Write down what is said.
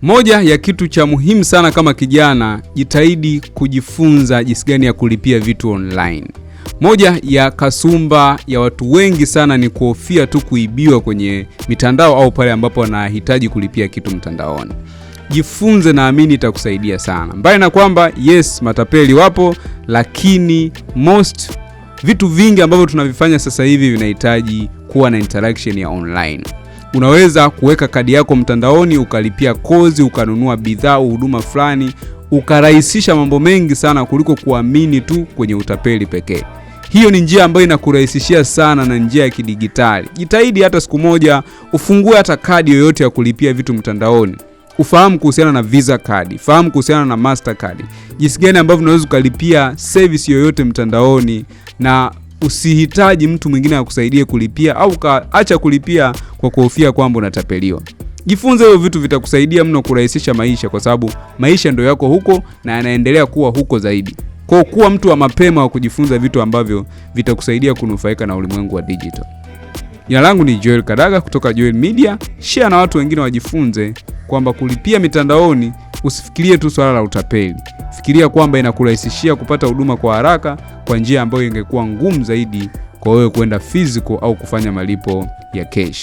Moja ya kitu cha muhimu sana kama kijana, jitahidi kujifunza jinsi gani ya kulipia vitu online. Moja ya kasumba ya watu wengi sana ni kuhofia tu kuibiwa kwenye mitandao au pale ambapo wanahitaji kulipia kitu mtandaoni. Jifunze, naamini itakusaidia sana. Mbali na kwamba yes, matapeli wapo, lakini vitu vingi ambavyo tunavifanya sasa hivi vinahitaji kuwa na interaction ya online. Unaweza kuweka kadi yako mtandaoni, ukalipia kozi, ukanunua bidhaa au huduma fulani, ukarahisisha mambo mengi sana kuliko kuamini tu kwenye utapeli pekee. Hiyo ni njia ambayo inakurahisishia sana na njia ya kidigitali. Jitahidi hata siku moja ufungue hata kadi yoyote ya kulipia vitu mtandaoni. Ufahamu kuhusiana na Visa card, fahamu kuhusiana na Mastercard. Jinsi gani ambavyo unaweza kulipia service yoyote mtandaoni na usihitaji mtu mwingine akusaidie kulipia au kaacha kulipia kwa kuhofia kwamba unatapeliwa. Jifunze hiyo vitu, vitakusaidia mno kurahisisha maisha, kwa sababu maisha ndio yako huko na yanaendelea kuwa huko zaidi. Kwa kuwa mtu wa mapema wa kujifunza vitu ambavyo vitakusaidia kunufaika na ulimwengu wa digital. Jina langu ni Joel Kadaga kutoka Joel Media. Share na watu wengine wajifunze kwamba kulipia mitandaoni, usifikirie tu swala la utapeli. Fikiria kwamba inakurahisishia kupata huduma kwa haraka kwa njia ambayo ingekuwa ngumu zaidi kwa wewe kwenda physical au kufanya malipo ya cash.